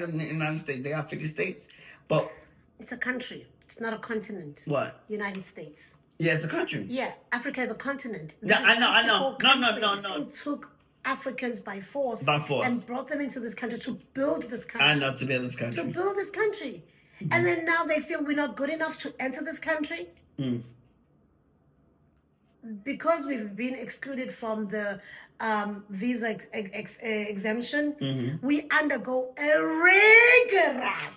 in the United States, they have 50 states, but it's a country. It's not a continent. What? United States. Yeah, it's a country. Yeah, Africa is a continent. Yeah, I know. No. It took Africans by force. And brought them into this country to build this country. I know, to build this country. To build this country. Mm-hmm. And then now they feel we're not good enough to enter this country. Mm. Because we've been excluded from the visa exemption, mm-hmm. we undergo a rigorous.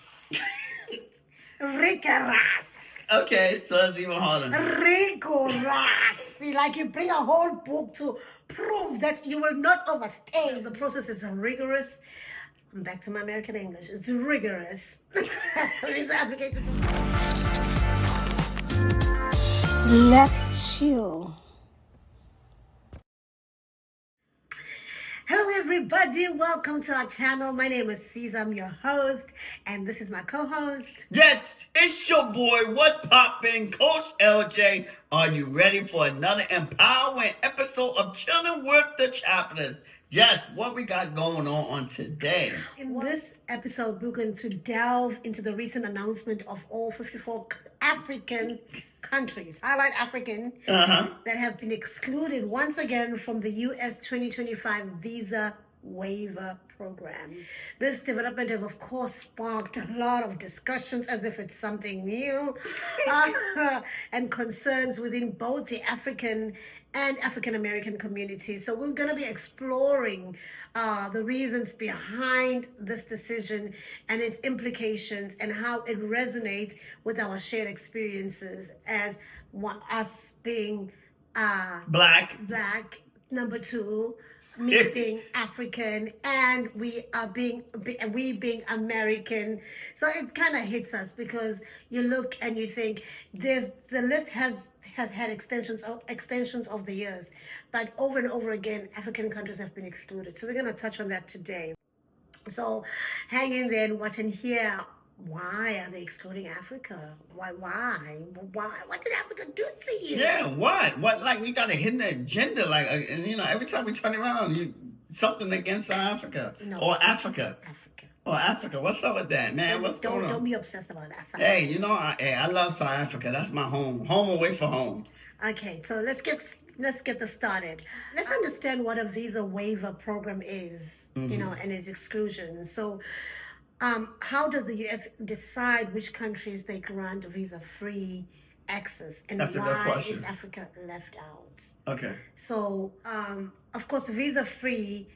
Okay, so it's even harder. Rigorous. Like you bring a whole book to prove that you will not overstay. The process is rigorous. I'm back to my American English. It's rigorous. Visa application. Let's chill. Hello everybody, welcome to our channel. My name is Caesar, I'm your host, and this is my co-host. Yes, it's your boy, What Poppin', Coach LJ. Are you ready for another empowering episode of Chilling with the Chaplins? Yes, what we got going on today? In this episode, we're going to delve into the recent announcement of all 54 African countries, highlight African, that have been excluded once again from the U.S. 2025 Visa Waiver Program. This development has, of course, sparked a lot of discussions as if it's something new and concerns within both the African and African American communities. So we're going to be exploring the reasons behind this decision and its implications and how it resonates with our shared experiences as us being black, number two, me being African, and we being American. So it kind of hits us because you look and you think the list has had extensions of the years, but over and over again African countries have been excluded. So we're going to touch on that today. So hang in there and watch and hear, why are they excluding Africa? Why? What did Africa do to you? Yeah, what? Like, we got a hidden agenda, like, and you know, every time we turn around, something against Africa. No, or Africa. Or Africa. What's up with that, man? What's going on? Don't be obsessed about that. Hey, you know, I love South Africa. That's my home. Home away from home. Okay, so let's get this started. Let's understand what a Visa Waiver Program is, you know, and its exclusion. So, how does the U.S. decide which countries they grant visa-free access, and why is Africa left out? Okay. So, of course, visa-free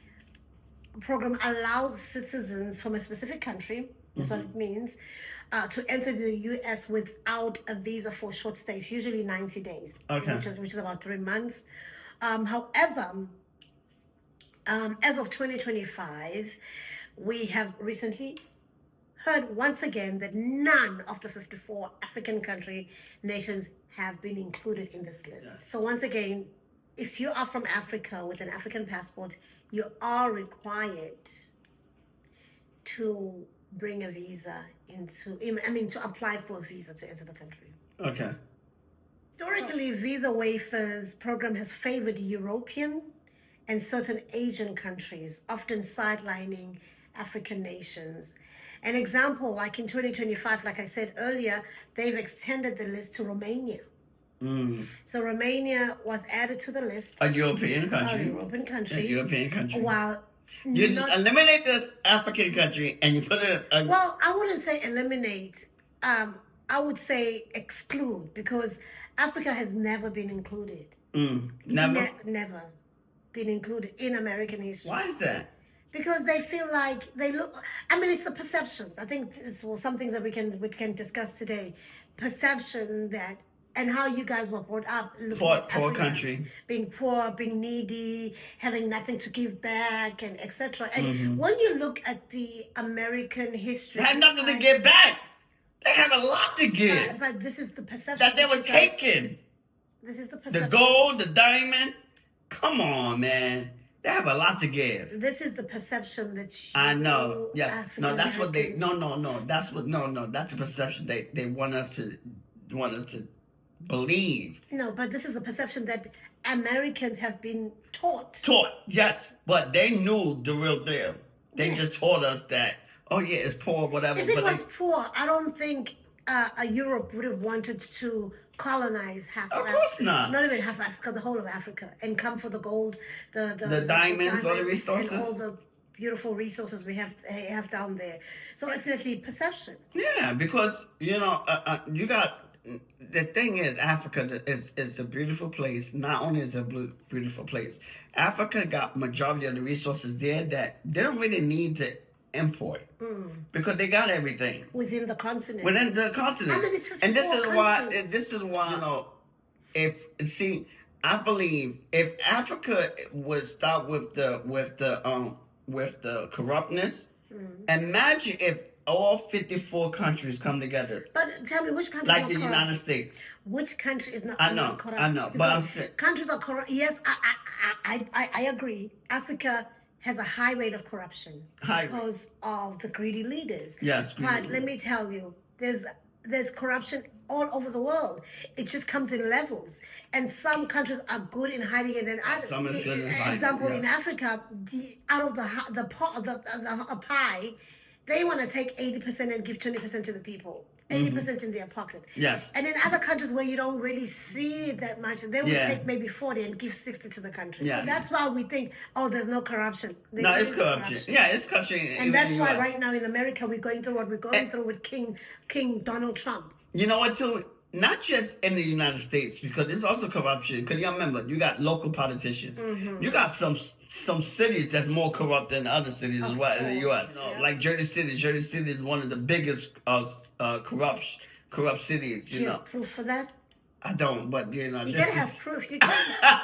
program allows citizens from a specific country, that's what it means, to enter the U.S. without a visa for short stays, usually 90 days, which is about 3 months. However, as of 2025, we have recently heard once again that none of the 54 African nations have been included in this list. Yes. So once again, if you are from Africa with an African passport, you are required to bring a visa to apply for a visa to enter the country. Okay. Historically, Visa Waivers Program has favored European and certain Asian countries, often sidelining African nations. An example, like in 2025, like I said earlier, they've extended the list to Romania. So Romania was added to the list. A European country. While you eliminate this African country and you put it... Well, I wouldn't say eliminate. I would say exclude, because Africa has never been included. Never? Never been included in American history. Why is that? Because they feel like it's the perceptions. I think it's some things that we can discuss today. Perception that, and how you guys were brought up. Poor country. Being poor, being needy, having nothing to give back, and etc. And when you look at the American history... They had nothing to give back. They have a lot to give. But this is the perception. That they were taken. This is the perception. The gold, the diamond. Come on, man. They have a lot to give. This is the perception that I know. Yeah. No, that's what they. No. That's what. No. That's the perception they want us to believe. No, but this is the perception that Americans have been taught. Taught, yes, but they knew the real deal. They just taught us that oh yeah, it's poor, whatever. If it but was poor, I don't think Europe would have wanted to colonize half of of Africa. course not. Not even half Africa, the whole of Africa, and come for the gold, The diamonds, all the resources. and all the beautiful resources we have down there. So definitely perception. Yeah, because you know, you got the thing is, Africa is a beautiful place. Not only is it a beautiful place, Africa got majority of the resources there that they don't really need to import because they got everything Within the continent. within the continent. And this is why you know, I believe if Africa would stop with the corruptness, imagine if all 54 countries come together. But tell me, which country like is the not United corrupt? States? Which country is not I know, corrupt? I know, but I'm Because saying countries are corrupt. Yes, I agree. Africa has a high rate of corruption because of the greedy leaders. Yes, but let me tell you, there's corruption all over the world. It just comes in levels, and some countries are good in hiding it, and others. Some is good in hiding. Example, yes. in Africa, out of the pie, they want to take 80% and give 20% to the people. 80% in their pocket. Yes. And in other countries where you don't really see it that much, they will Yeah. take maybe 40 and give 60 to the country. Yeah. So that's why we think, oh, there's no corruption. No, it's corruption. Yeah, it's corruption. And that's why right now in America we're going through what we're going through with King Donald Trump. You know what, too? Not just in the United States, because there's also corruption. Because you remember, you got local politicians. You got some cities that's more corrupt than other cities as well in the U.S. Yeah. Like Jersey City. Jersey City is one of the biggest corrupt cities. Do you have proof for that? I don't, but you know, You this gotta is. have proof. You can't.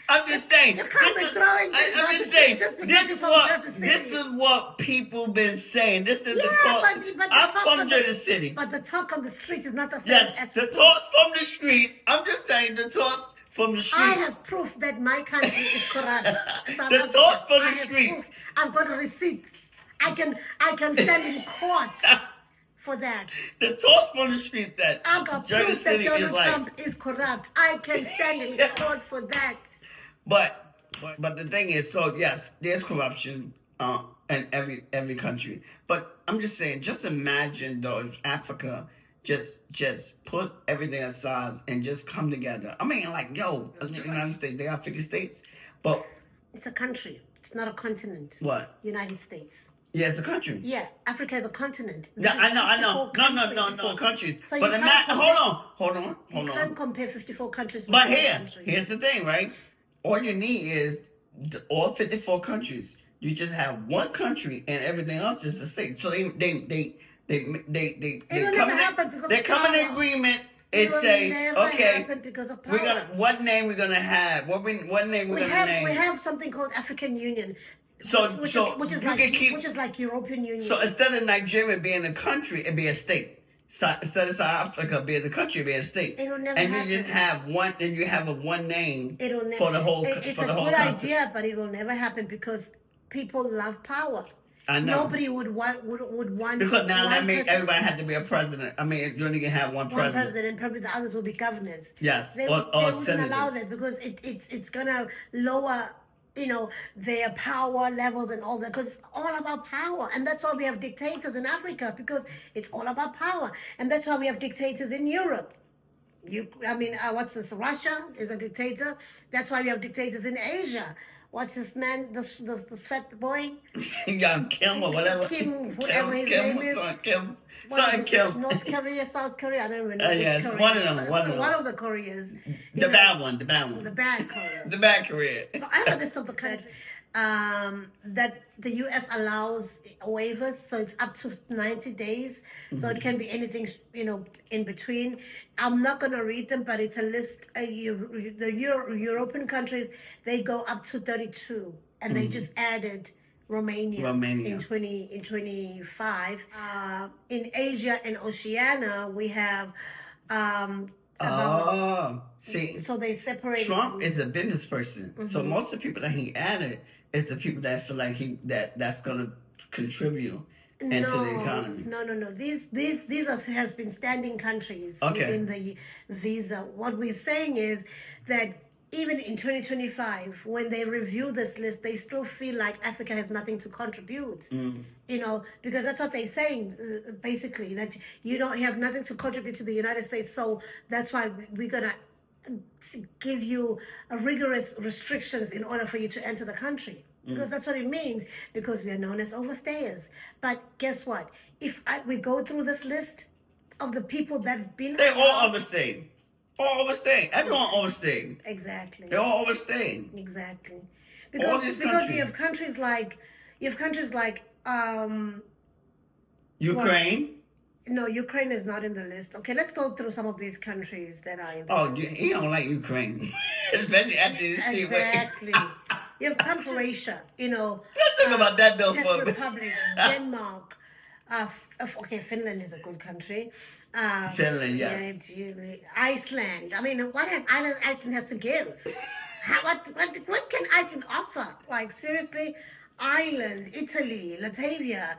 I'm just saying. You can't be throwing. I'm just saying. Just because This you're is from what Jersey City. this is what people been saying. This is Yeah, the talk. but the I'm talk from on the- Jersey City. But the talk on the street is not the same Yeah, as the proof. talk from the streets. I'm just saying the talk from the streets. I have proof that my country is corrupt. South The Africa. talk from the I have streets. proof. I've got receipts. I can stand in court for that. The talk from the streets that I've got Jersey proof that City is Donald like. Trump is corrupt. I can stand in court for that. But the thing is, so yes, there's corruption in every country. But I'm just saying, just imagine though if Africa just put everything aside and just come together. I mean, like, yo, the United States, they have 50 states, but It's a country. It's not a continent. what? United States. Yeah, it's a country. Yeah, Africa is a continent. Yeah, This is I know. 54 No, countries. So but you imagine, can't hold on. You can't compare 54 countries with But one country. here's the thing, right? All you need is all 54 countries. You just have one country, and everything else is the state. So they It'll come never in. happen because They of come in power. agreement and It will say, never okay, happen because of we're power. gonna what name we're gonna have? What name we're gonna name? We have something called African Union. So which is you like can keep. which is like European Union. So instead of Nigeria being a country, it'd be a state. So instead of South Africa being a country, it'd be a state. It'll never and happen. you just have one, and you have a one name It'll never, for the whole it's for the a whole good country. idea, but it will never happen because people love power. I know. Nobody would want Because now that one means person- everybody had to be a president. I mean, you only can have one one president. president, and probably the others will be governors. Yes, They or wouldn't senators. allow that because it's gonna lower, their power levels and all that, because it's all about power. And that's why we have dictators in Africa, because it's all about power. And that's why we have dictators in Europe. What's this? Russia is a dictator. That's why we have dictators in Asia. What's this man, the fat boy? Young Kim or whatever. Kim, whatever his name is. Kim. What is Something it? Kim. North Korea, South Korea, I don't even know which yes, Korea. one of them, So- one of so them. One of the Koreas. The bad one. The bad Korea. The bad Korea. So I understand the country that the U.S. allows waivers, so it's up to 90 days. So it can be anything, in between. I'm not going to read them, but it's a list. The European countries, they go up to 32, and they just added Romania. in 25. In Asia and Oceania, we have see, so they separate. Trump is a business person, so most of the people that he added is the people that feel like that's going to contribute into the economy. No. These has been standing countries Okay. within the visa. What we're saying is that even in 2025, when they review this list, they still feel like Africa has nothing to contribute. Because that's what they're saying, basically, that you don't have nothing to contribute to the United States. So that's why we're going to give you a rigorous restrictions in order for you to enter the country. Because that's what it means, because we are known as overstayers. But guess what? If we go through this list of the people that have been... They all overstayed. All overstaying. Everyone overstaying. Exactly. They're all overstaying. Exactly. All these countries. You have countries like Ukraine. No, Ukraine is not in the list. Okay, let's go through some of these countries that are in the list. You don't like Ukraine. Especially after you see exactly. You have Croatia, Let's talk about that though Czech for a bit. Republic, Denmark. Okay, Finland is a good country. Finland, yes. Iceland. I mean, what has Iceland has to give? What can Iceland offer? Like, seriously, Ireland, Italy, Latvia,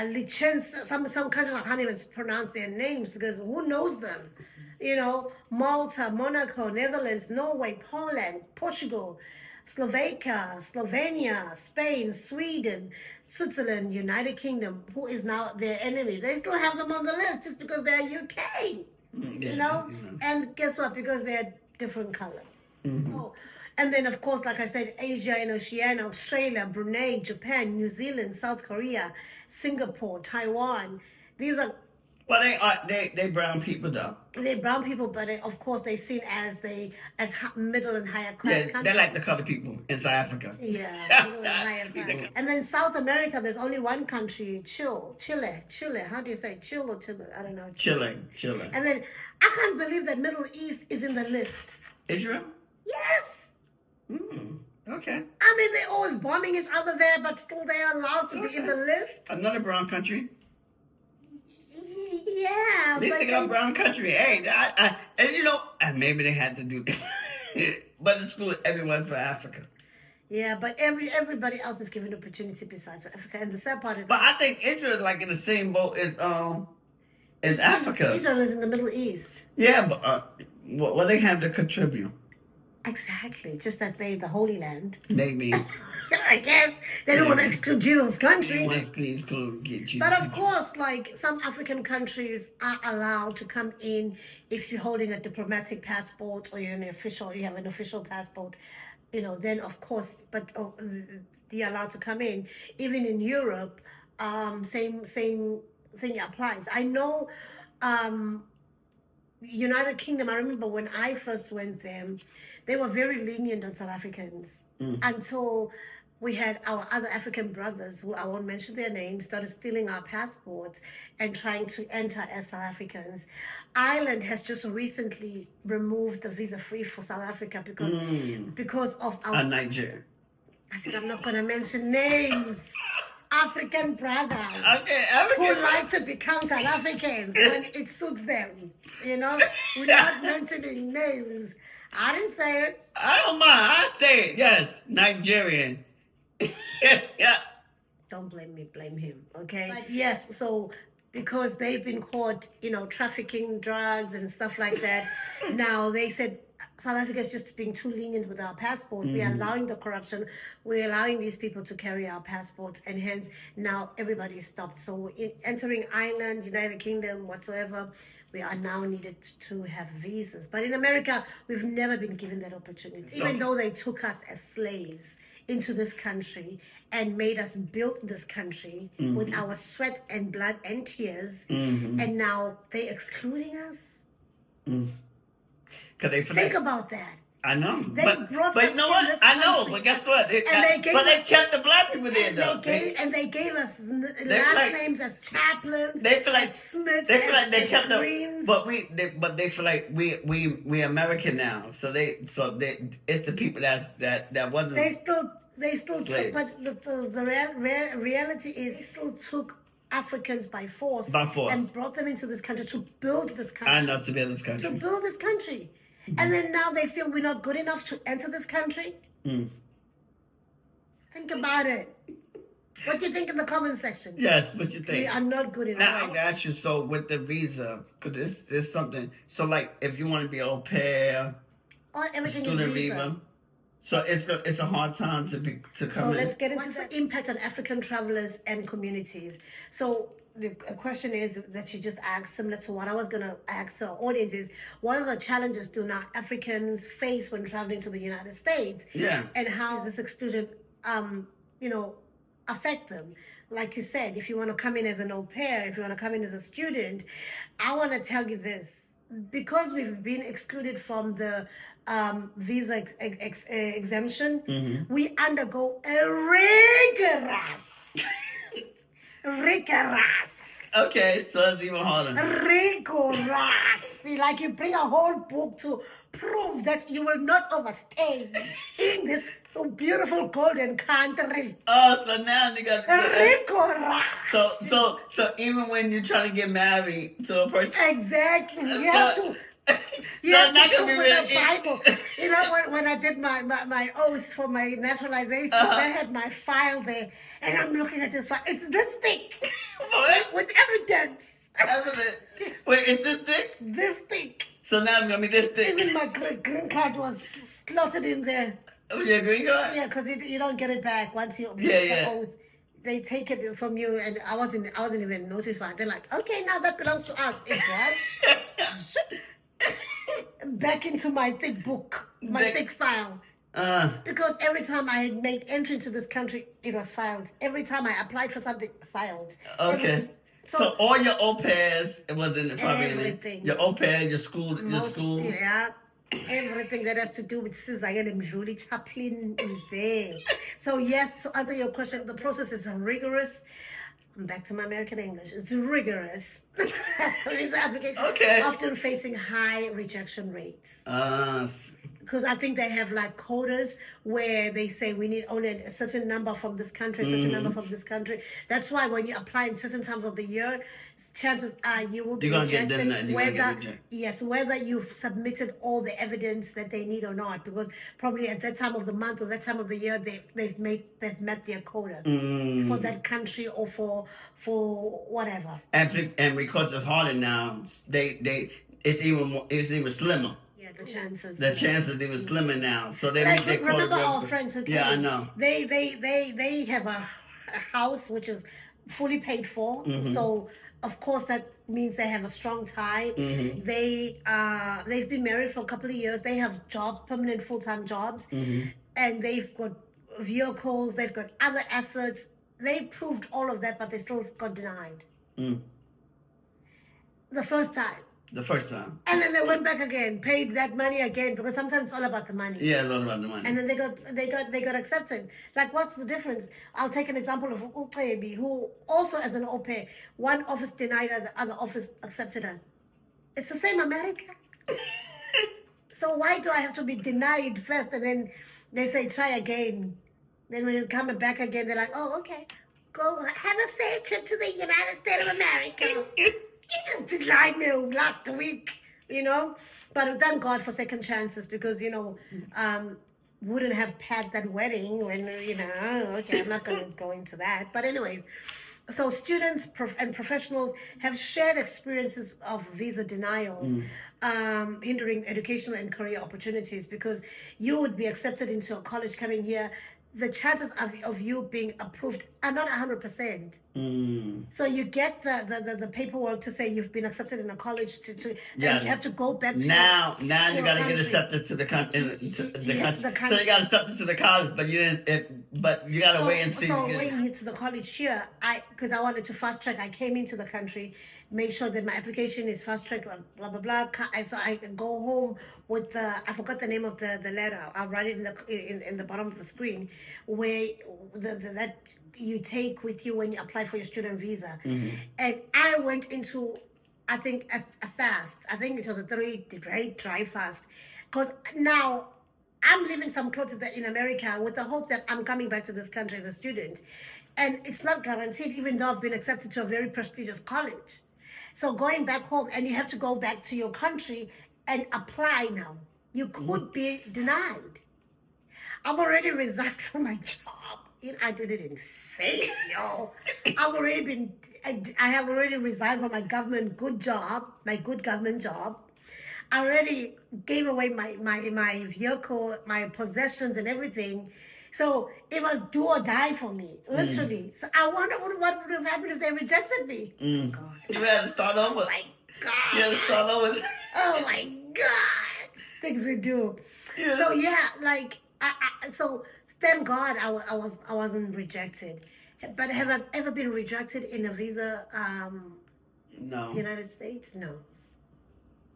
Liechtenstein, some countries I can't even pronounce their names because who knows them? Malta, Monaco, Netherlands, Norway, Poland, Portugal, Slovakia, Slovenia, Spain, Sweden, Switzerland, United Kingdom, who is now their enemy. They still have them on the list just because they're UK, And guess what? Because they're different color. And then, of course, like I said, Asia and Oceania, Australia, Brunei, Japan, New Zealand, South Korea, Singapore, Taiwan. These are... Well, they brown people though. They're brown people, but of course they're seen as middle and higher class countries. They're like the colored people in South Africa. Yeah, middle and higher class. And then South America, there's only one country, Chile. How do you say Chile or Chile? I don't know. Chile. And then I can't believe that Middle East is in the list. Israel? Yes. Okay. I mean, they're always bombing each other there, but still they're allowed to be in the list. Another brown country. Yeah, at least they got brown country. Hey, and maybe they had to do that, but exclude everyone for Africa. Yeah, but everybody else is given opportunity besides for Africa, and the sad part is. But I think Israel is like in the same boat as Africa. Israel is in the Middle East. Yeah, but what they have to contribute? Exactly, just that they're the Holy Land. Maybe. I guess they don't want to exclude Jesus' country. They want to exclude Jesus. But of course, like some African countries are allowed to come in if you're holding a diplomatic passport or you have an official passport. Then of course, but they're allowed to come in. Even in Europe, same thing applies. I know, United Kingdom. I remember when I first went there, they were very lenient on South Africans until we had our other African brothers, who I won't mention their names, started stealing our passports and trying to enter as South Africans. Ireland has just recently removed the visa-free for South Africa because of our... Nigeria. I said, I'm not going to mention names. African brothers who like to become South Africans when it suits them. Without mentioning names. I didn't say it. I don't mind. I say it. Yes, Nigerian. Yeah. Don't blame me, blame him, okay? But yes, so because they've been caught, trafficking drugs and stuff like that, now they said South Africa is just being too lenient with our passport. We are allowing the corruption. We're allowing these people to carry our passports, and hence now everybody is stopped. So in entering Ireland, United Kingdom, whatsoever, we are now needed to have visas. But in America, we've never been given that opportunity, even though they took us as slaves into this country and made us build this country with our sweat and blood and tears, and now they excluding us. Think about that. I know. But you know what? I know, but guess what? They kept the black people there, though. They gave us last names as Chaplins. They feel like Smith. They feel like they kept the Greens. but they feel like we American now. So it's the people that wasn't. They still took, but the reality is they still took Africans by force and brought them into this country to build this country. I know, to build this country. To build this country. And then now they feel we're not good enough to enter this country. Think about it. What do you think in the comment section? Yes, what you think? We are not good enough. Now, I want to ask you, so with the visa, because there's something, so like if you want to be au pair, everything is Student visa. visa. So it's a hard time to come So in. let's get into the impact on African travelers and communities. So the question is that you just asked, similar to what I was going to ask our audience, is what are the challenges do now Africans face when traveling to the United States? Yeah. And how does this exclusion, you know, affect them? Like you said, if you want to come in as an au pair, if you want to come in as a student, I want to tell you this. Because we've been excluded from the visa exemption, we undergo a rigorous. Okay, so it's even harder. Rigorous. Like you bring a whole book to prove that you will not overstay in this beautiful golden country. Oh, so now they got Rigorous. So even when you're trying to get married to a person, Exactly. You have to. You so have it's not to gonna be open really the Bible. You know, when I did my oath for my naturalization, I had my file there, and I'm looking at this file. It's this thick with evidence. Evidence. Wait, is this thick? This thick. So now it's gonna be this thick. Even my green card was slotted in there. Oh, your green card? Yeah, because you don't get it back once you Yeah. oath. They take it from you, and I wasn't even notified. They're like, okay, now that belongs to us. It does. Back into my thick book, my thick file. Because every time I made entry into this country, it was filed. Every time I applied for something, filed. Okay. So all your au pairs, it wasn't probably everything. Your au pair, your school. Yeah. Everything that has to do with Caesar and Chaplin is there. So yes, to answer your question, the process is rigorous. I'm back to my American English. It's rigorous. Visa application. Okay. Often facing high rejection rates. Because I think they have like quotas where they say we need only a certain number from this country, a certain number from this country. That's why when you apply in certain times of the year, chances are you will be rejected whether you've submitted all the evidence that they need or not, because probably at that time of the month or that time of the year they've met their quota for that country or for whatever. And because it's harder now, it's even slimmer. Yeah, the chances. The chances even slimmer now, so they make their quota. Remember our friends who came? Yeah, I know. They have a house which is fully paid for, so of course that means they have a strong tie. They've been married for a couple of years. They have jobs, permanent full-time jobs, and they've got vehicles. They've got other assets. They proved all of that, but they still got denied. The first time. And then they went back again, paid that money again, because sometimes it's all about the money. Yeah, it's all about the money. And then they got accepted. Like, what's the difference? I'll take an example of Uqebi, who also as an au pair, one office denied her, the other office accepted her. It's the same America. So why do I have to be denied first and then they say try again? Then when you come back again, they're like, oh, okay, go have a safe trip to the United States of America. You just denied me last week, you know. But thank God for second chances, because, you know, wouldn't have had that wedding when, you know, okay, I'm not going to go into that. But anyways, so students and professionals have shared experiences of visa denials, hindering educational and career opportunities, because you would be accepted into a college coming here. The chances of you being approved are not 100%. So you get the paperwork to say you've been accepted in a college and you have to go back to now you got to get accepted to the country. So you got accepted to the college, but you didn't. But you got to wait and see. So waiting to the college here, because I wanted to fast track. I came into the country, make sure that my application is fast tracked, blah blah blah. So I can go home with I forgot the name of the letter. I'll write it in the bottom of the screen, where that you take with you when you apply for your student visa. And I went into, I think, a fast. I think it was a 3-day dry fast, because now I'm leaving some clothes in America with the hope that I'm coming back to this country as a student, and it's not guaranteed, even though I've been accepted to a very prestigious college. So going back home, and you have to go back to your country and apply now. You could be denied. I've already resigned from my job. I did it in faith, yo. I have already resigned from my good government job. I already gave away my vehicle, my possessions, and everything. So it was do or die for me, literally. So I wonder what would have happened if they rejected me. God. You had to start over. Oh my God. You had to start over. Oh my God. Things we do. Yeah. So yeah, like so thank God I wasn't rejected. But have I ever been rejected in a visa No. United States? No.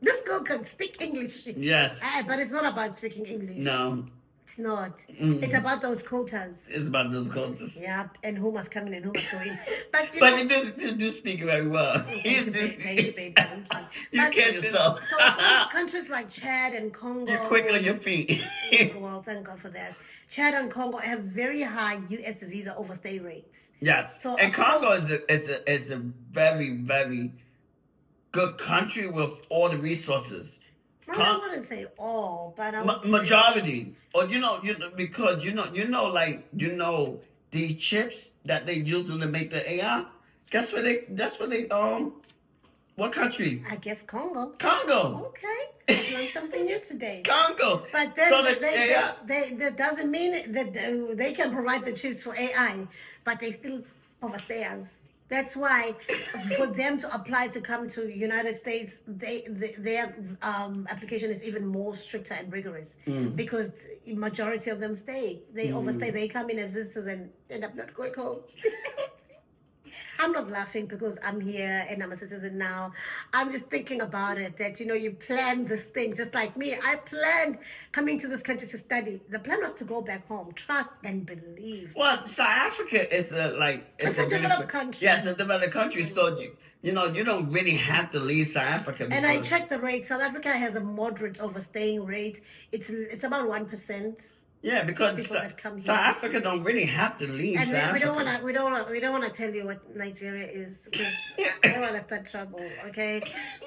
This girl can speak English. Yes. But it's not about speaking English. No. It's not. Mm. It's about those quotas. It's about those quotas. Yeah, and who must come in and who must go in. But you do speak very well. Thank you, babe. Thank you. You But- catch yourself. So countries like Chad and Congo. You're quick on your feet. Well, thank God for that. Chad and Congo have very high U.S. visa overstay rates. Yes. So, and of Congo course- is a very, very good country with all the resources. Well, I wouldn't say all, but I would say- Majority. Or because these chips that they use to make the AI. That's what they what country? I guess Congo. Congo. Okay, I learned something new today. Congo. But then So that's AI. that doesn't mean that they can provide the chips for AI, but they still overstay us. That's why for them to apply to come to United States, their application is even more stricter and rigorous because the majority of them stay. They overstay. They come in as visitors and end up not going home. I'm not laughing because I'm here and I'm a citizen now. I'm just thinking about it that, you plan this thing just like me. I planned coming to this country to study. The plan was to go back home, trust and believe. Well, South Africa is It's a developed country. Yeah, it's a developed country. So you don't really have to leave South Africa. And I checked the rate. South Africa has a moderate overstaying rate. It's about 1%. Yeah, because people that come South here. Africa don't really have to leave And South Africa. we don't want to tell you what Nigeria is because I don't want to start trouble. Okay,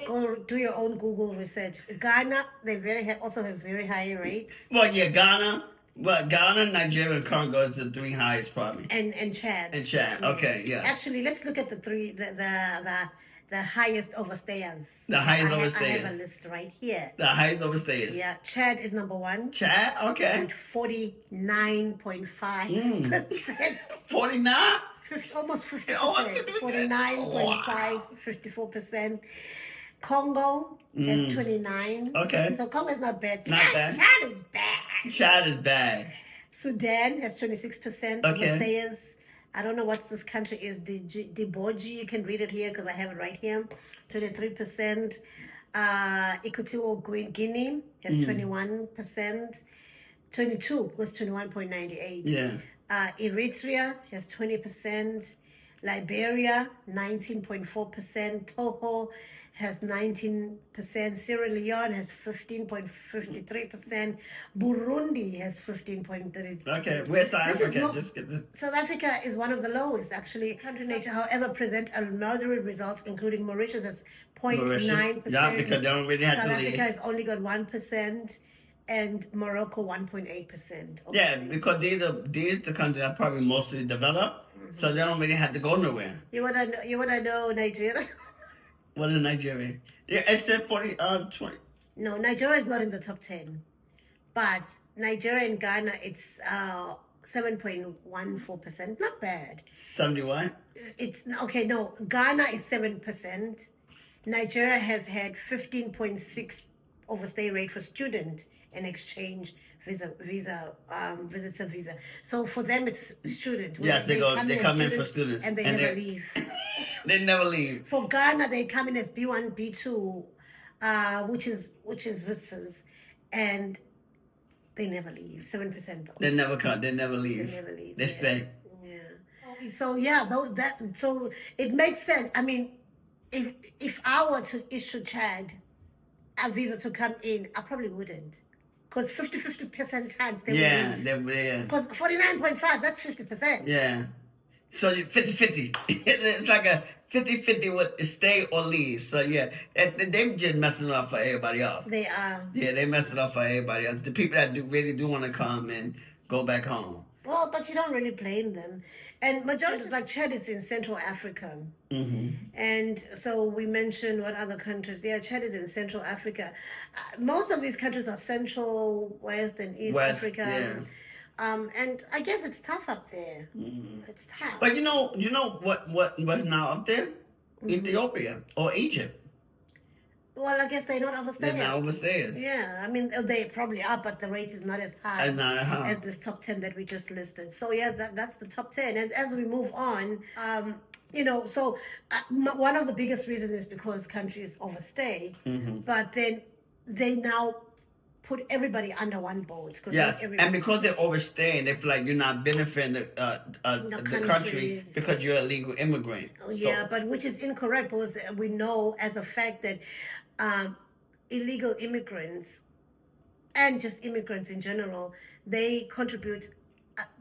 go do your own Google research. Ghana, they also have very high rates. Well, yeah, Ghana, Nigeria, and Congo is the three highest probably. And Chad. And Chad, okay, yeah. Actually, let's look at the highest overstayers. The highest I overstayers. have a list right here. The highest overstayers. Yeah, Chad is number one. Chad, okay. At 49.5%. 49? Almost 50%. Almost 50%. 49.5, 54%. Congo has 29. Okay. So Congo is not bad. Not bad. Chad is bad. Chad is bad. Sudan has 26% Okay. overstayers. I don't know what this country is. Djibouti, you can read it here because I have it right here. 23%. Equatorial Guinea has 21%. 22 was 21.98. Yeah. Eritrea has 20%. Liberia, 19.4%. Togo has 19%. Sierra Leone has 15.53%. Burundi has 15.30%. Okay, where's South This is Africa? not- Just get this. South Africa is one of the lowest, actually. Country nature, however, present a moderate results, including Mauritius at 0.9%. Yeah, because they don't really have South to Africa leave. has only got 1%, and Morocco 1.8%. Yeah, because these are the countries that are probably mostly developed, so they don't really have to go nowhere. You wanna know Nigeria? What is Nigeria? Yeah, it said 20. No, Nigeria is not in the top 10, but Nigeria and Ghana it's 7.14%. Not bad. 71? It's okay. No, Ghana is 7%. Nigeria has had 15.6 overstay rate for student and exchange visitor visa. So for them it's student. Yes, they come in for students. and they And never they- leave. They never leave. For Ghana, they come in as B1, B2, which is visitors, and they never leave. 7% though. They never come. They never They leave. never leave. They yeah. stay. Yeah. So yeah, so it makes sense. I mean, if I were to issue Chad a visa to come in, I probably wouldn't, because 50% chance they Yeah, would leave. yeah. Because 49.5, that's 50%. Yeah. So 50-50. It's like a 50-50 with stay or leave. So yeah, they just messing it up for everybody else. They are. Yeah, they mess it up for everybody else. The people that really do want to come and go back home. Well, but you don't really blame them. And majority, like Chad, is in Central Africa. And so we mentioned what other countries. Yeah, Chad is in Central Africa. Most of these countries are Central, West, and East West, Africa. yeah. And I guess it's tough up there. It's tough. But you know what's now up there? Ethiopia or Egypt. Well, I guess they're not overstayers. They're not overstayers. Yeah, I mean, they probably are, but the rate is not as high as this top 10 that we just listed. So, yeah, that's the top 10. As we move on, so one of the biggest reasons is because countries overstay, but then they now put everybody under one boat. Yes, and because they're overstaying, they feel like you're not benefiting the country because you're a legal immigrant. Yeah, but which is incorrect because we know as a fact that illegal immigrants and just immigrants in general, they contribute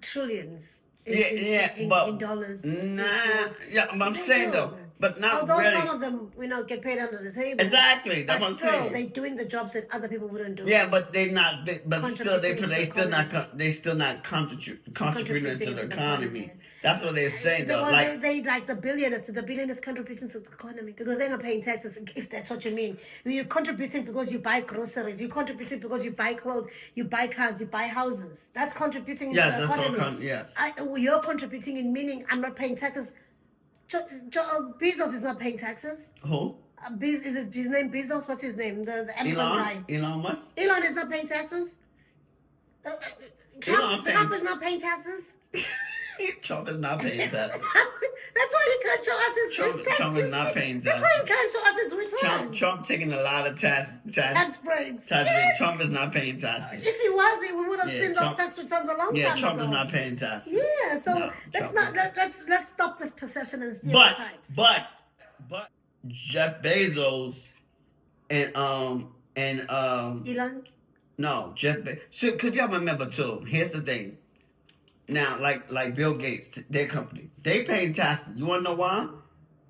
trillions in dollars. I'm saying though, but not although really. Some of them, get paid under the table. Exactly, that's what I'm saying. They're doing the jobs that other people wouldn't do. Yeah, but they're not. But still, they still not contributing to the economy. That's what they're saying though. They like the billionaires contributing to the economy because they're not paying taxes. If that's what you mean, you're contributing because you buy groceries. You're contributing because you buy clothes. You buy cars. You buy houses. That's contributing to the economy. Yes. You're contributing in meaning I'm not paying taxes. Bezos is not paying taxes. Who? Is his name Bezos? What's his name? The Amazon guy. Elon Musk. Elon is not paying taxes. Trump is not paying taxes. Trump is not paying taxes. That's why you can't show us his taxes. Trump is not paying taxes. That's why you can't show us his returns. Trump taking a lot of tax breaks. Yes. Trump is not paying taxes. If he was, we would have seen those tax returns a long time ago. Yeah, Trump is not paying taxes. Yeah, so let's stop this perception and stereotypes. But Jeff Bezos and Elon. No, Jeff. So could y'all remember too? Here's the thing. Now, like Bill Gates, their company, they paying taxes. You want to know why?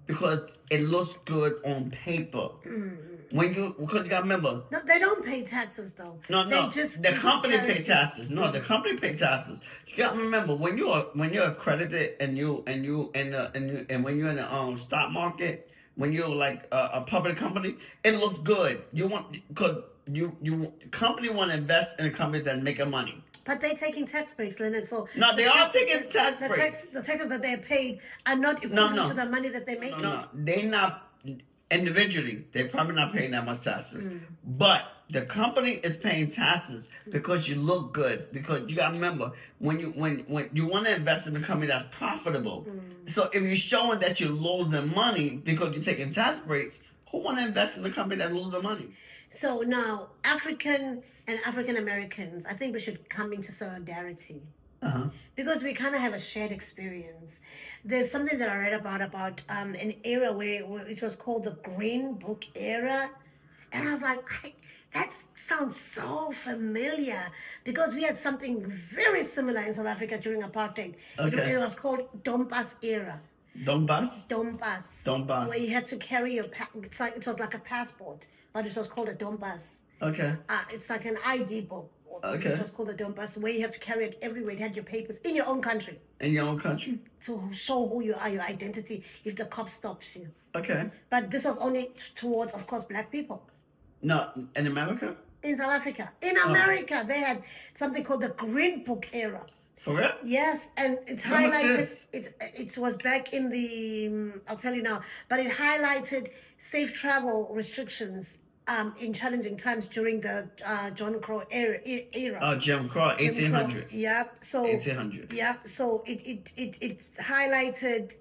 Because it looks good on paper. Because you gotta remember. No, they don't pay taxes though. No. The company pays taxes. No, the company pays taxes. You gotta remember when you're accredited and when you're in the stock market, when you're like a public company, it looks good. You want because you company want to invest in a company that's making money. But they're taking tax breaks, Leonard. So no, they are taking tax breaks. The taxes that they're paid are not equivalent to the money that they're making. No, they're not individually. They're probably not paying that much taxes. But the company is paying taxes because you look good. Because you gotta remember when you want to invest in a company that's profitable. So if you're showing that you're losing money because you're taking tax breaks, who want to invest in a company that loses money? So now, African Americans, I think we should come into solidarity. Because we kind of have a shared experience. There's something that I read about an era where it was called the Green Book era. And I was like, that sounds so familiar because we had something very similar in South Africa during apartheid. Okay. It was called Dompas era. Dompas. Where you had to carry it was like a passport, but it was called a Dompas. Okay. It's like an ID book. Okay. It was called a Dompas, where you have to carry it everywhere. It had your papers in your own country. To show who you are, your identity, if the cop stops you. Okay. But this was only towards, of course, black people. No, in America? In South Africa. In America, they had something called the Green Book era. For real? Yes, and it highlighted, it was back in the, I'll tell you now, but it highlighted safe travel restrictions in challenging times during the Jim Crow era. Oh, Jim Crow, 1800s. Yep. So 1800s. Yep. So it highlighted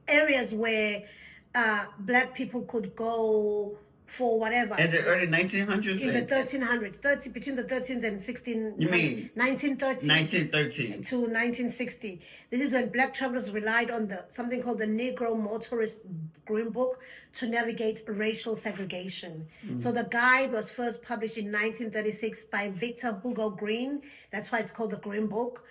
areas where black people could go for whatever. Is it early 1900s? In the 1300s, between the 13th and 16. You mean 1913? 1913 to 1960. This is when black travelers relied on something called the Negro Motorist Green Book to navigate racial segregation. So the guide was first published in 1936 by Victor Hugo Green. That's why it's called the Green Book.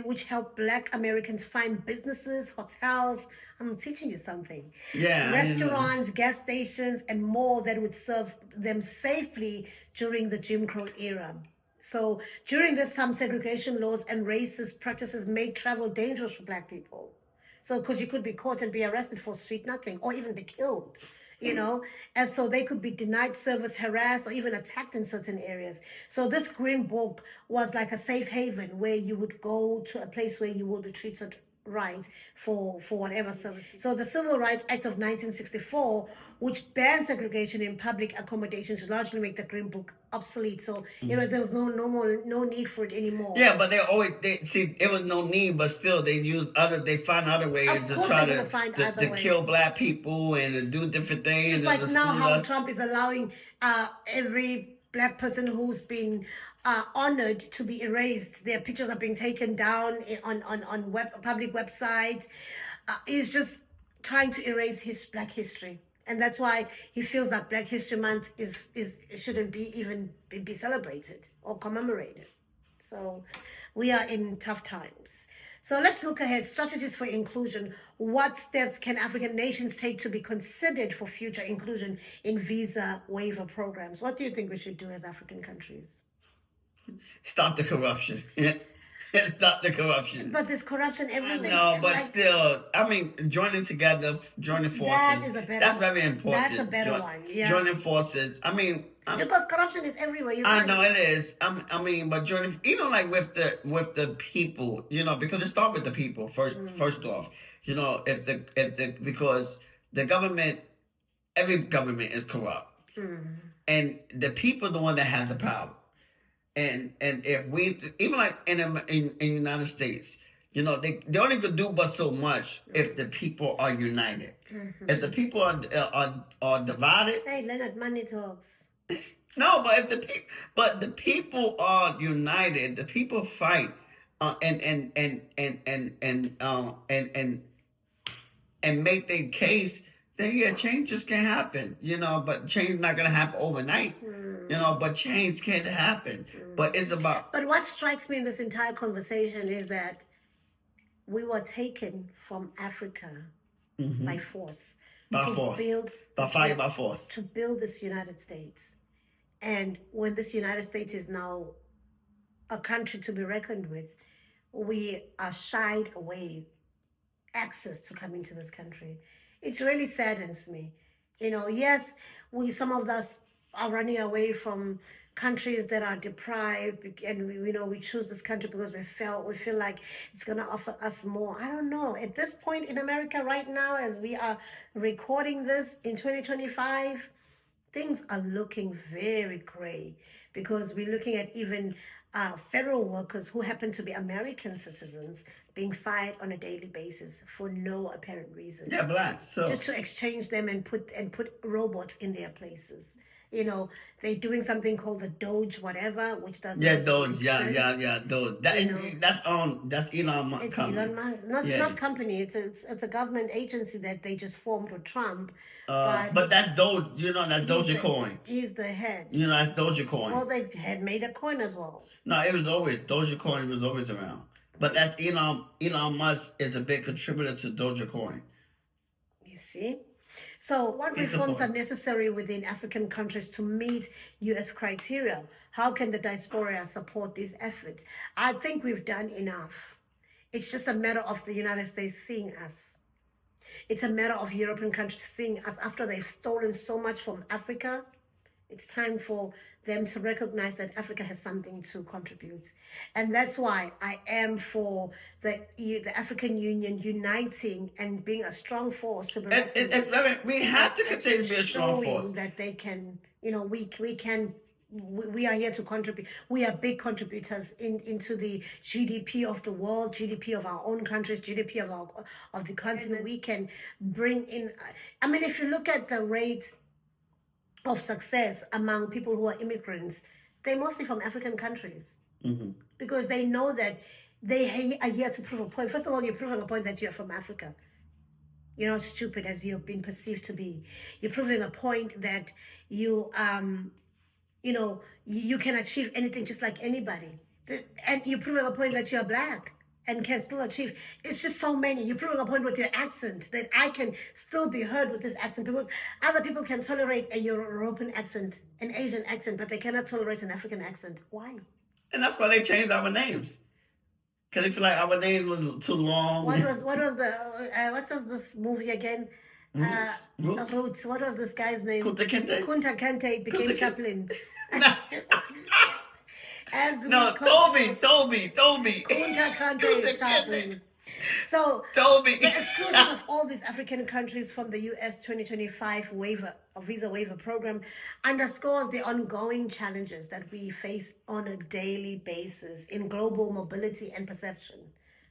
Which helped black Americans find businesses, hotels. I'm teaching you something. Yeah. Restaurants, gas stations, and more that would serve them safely during the Jim Crow era. So during this time, segregation laws and racist practices made travel dangerous for Black people. So, because you could be caught and be arrested for sweet nothing, or even be killed, and so they could be denied service, harassed, or even attacked in certain areas. So this green book was like a safe haven where you would go to a place where you will be treated right for whatever service. So the Civil Rights Act of 1964, which banned segregation in public accommodations, largely make the Green Book obsolete. So there was no need for it anymore. Yeah, but it was no need, but still they find other ways to try to kill Black people and to do different things. Just like now how Trump is allowing every Black person who's been honored to be erased. Their pictures are being taken down on public websites. He's just trying to erase his Black history. And that's why he feels that Black History Month shouldn't be celebrated or commemorated. So we are in tough times. So let's look ahead. Strategies for inclusion. What steps can African nations take to be considered for future inclusion in visa waiver programs? What do you think we should do as African countries? Stop the corruption. Stop the corruption. But there's corruption everywhere. No, but still, I mean, joining forces. That is a better. That's very important. That's a better one. Yeah. Joining forces. I mean, because corruption is everywhere. I know it is. I mean, but joining, even like with the people, because it starts with the people first. First off, because the government, every government is corrupt, and the people the one that have the power. And if we, even like in the United States, they only could do but so much if the people are united. If the people are divided. Hey, Leonard, money talks. No, but the people are united. The people fight, and make their case. Then changes can happen. But change is not gonna happen overnight. But change can happen. But it's about. But what strikes me in this entire conversation is that we were taken from Africa by force. By force. By force. To build this United States. And when this United States is now a country to be reckoned with, we are shied away access to coming to this country. It really saddens me. Yes, some of us are running away from countries that are deprived, and we choose this country because we feel like it's going to offer us more. I don't know. At this point in America right now, as we are recording this in 2025, things are looking very gray, because we're looking at even federal workers who happen to be American citizens being fired on a daily basis for no apparent reason. Yeah, Blacks. So just to exchange them and put robots in their places. They're doing something called the Doge whatever, which does Doge, Doge. That's Elon Musk. It's company. Elon Musk, not company. It's a government agency that they just formed with Trump. But that's Doge. That's Dogecoin. He's the head. That's Dogecoin. Well, they had made a coin as well. No, it was always Dogecoin. Was always around. But that's Elon Musk is a big contributor to Dogecoin. You see. So what reforms are necessary within African countries to meet U.S. criteria? How can the diaspora support these efforts? I think we've done enough. It's just a matter of the United States seeing us. It's a matter of European countries seeing us after they've stolen so much from Africa. It's time for them to recognize that Africa has something to contribute. And that's why I am for the African Union uniting and being a strong force to we have to continue to be a strong force. That they can, we are here to contribute. We are big contributors into the GDP of the world, GDP of our own countries, GDP of the continent. We can bring in, if you look at the rate of success among people who are immigrants, they're mostly from African countries, because they know that they are here to prove a point. First of all, you're proving a point that you're from Africa. You're not stupid as you've been perceived to be. You're proving a point that you can achieve anything just like anybody. And you're proving a point that you're Black and can still achieve. It's just so many. You're proving a point with your accent that I can still be heard with this accent, because other people can tolerate a European accent, an Asian accent, but they cannot tolerate an African accent. Why? And that's why they changed our names. Because they feel like our name was too long. What was this movie again? Roots. What was this guy's name? Kunta Kinte? Kunta Kinte became Chaplin. Toby. Kunta Kinte Chaplin. So Toby. the exclusion of all these African countries from the U.S. 2025 Visa Waiver Program underscores the ongoing challenges that we face on a daily basis in global mobility and perception,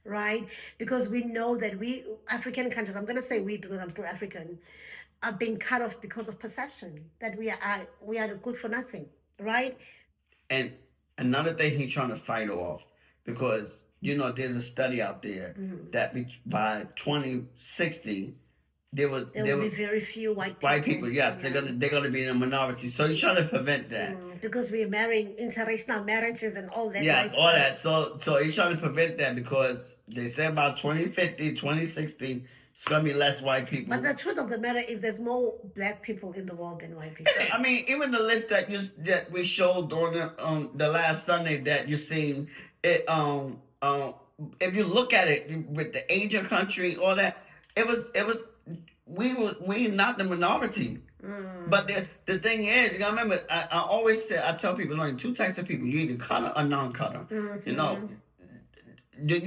right? Because we know that we, African countries, I'm going to say we because I'm still African, are being cut off because of perception that we are good for nothing, right? And another thing he's trying to fight off, because there's a study out there that by 2060 there will be very few white people. Yes, they're gonna be in a minority. So he's trying to prevent that. Because we're marrying international marriages and all that. Yes, all that. So he's trying to prevent that because they say about 2050, 2060, it's gonna be less white people. But the truth of the matter is, there's more black people in the world than white people. I mean, even the list that we showed on the last Sunday that you seen it. If you look at it with the Asian country, all that, we not the minority. But the thing is, you gotta remember, I always say, I tell people, only two types of people: you either cutter or non-cutter. The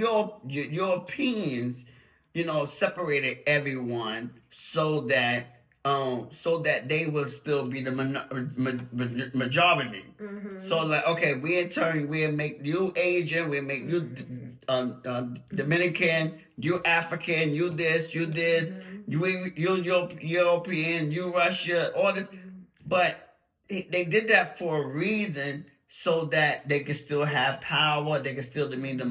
Europeans, separated everyone so that they will still be the majority. So like, okay, we in turn, we'll make you Asian, we'll make you Dominican, you African, you this, you European, you Russia, all this. But they did that for a reason, so that they can still have power, they can still demean the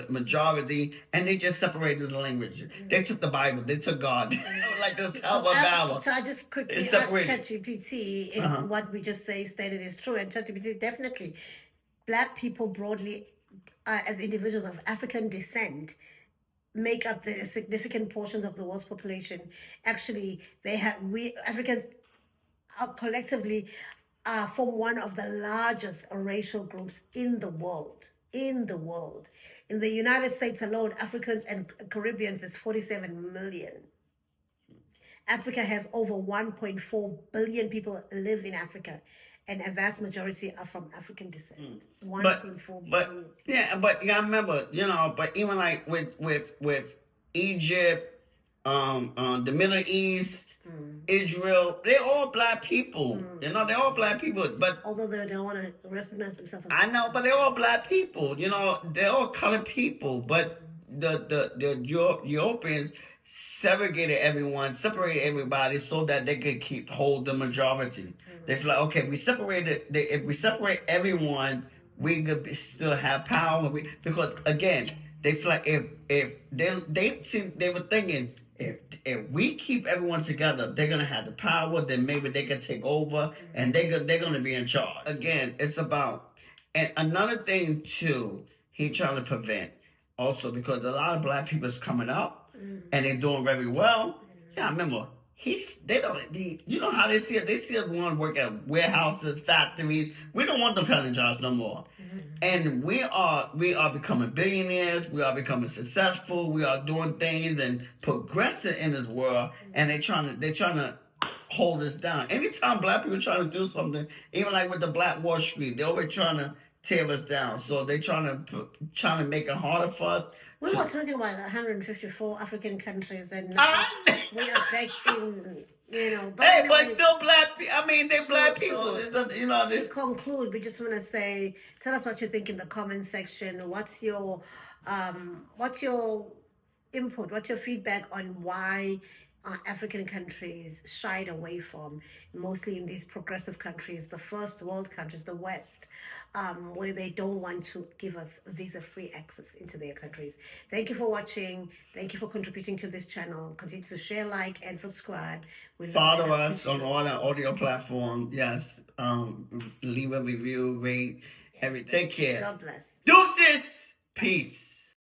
majority, and they just separated the language. They took the Bible, they took God, like the Tower of Babel. So I just quickly asked ChatGPT if what we just stated is true, and ChatGPT definitely, black people broadly, as individuals of African descent, make up the significant portions of the world's population. Actually, we Africans collectively form one of the largest racial groups in the world. In the United States alone, Africans and Caribbeans is 47 million. Africa has over 1.4 billion people live in Africa, and a vast majority are from African descent. 1.4 billion. Yeah, but you gotta remember, but even like with Egypt, the Middle East, Israel, they're all black people. They're all black people. But although they don't want to recognize themselves as I know, but they're all black people. They're all colored people. But the Europeans segregated everyone, separated everybody, so that they could hold the majority. They feel like, okay, if we separate everyone, we could still have power. Because again, they feel like if they were thinking, if we keep everyone together, they're gonna have the power. Then maybe they can take over, and they're gonna be in charge. Again, it's about, and another thing too, he trying to prevent also, because a lot of black people is coming up and they're doing very well. Yeah, I remember you know how they see it. They see us want to work at warehouses, factories. We don't want them kind of jobs no more. And we are becoming billionaires. We are becoming successful. We are doing things and progressing in this world. And they're trying to hold us down. Anytime black people trying to do something, even like with the Black Wall Street, they're always trying to tear us down. So they're trying to make it harder for us. We were talking about 154 African countries, and we are back in, but still black people. I mean, they're black people. To conclude, we just want to say, tell us what you think in the comment section. What's your input? What's your feedback on why African countries shied away from, mostly in these progressive countries, the first world countries, the West, where they don't want to give us visa-free access into their countries. Thank you for watching. Thank you for contributing to this channel. Continue to share, like, and subscribe. Follow us on all our audio platforms. Yes. Leave a review, rate, everything. Take care. God bless. Deuces. Peace.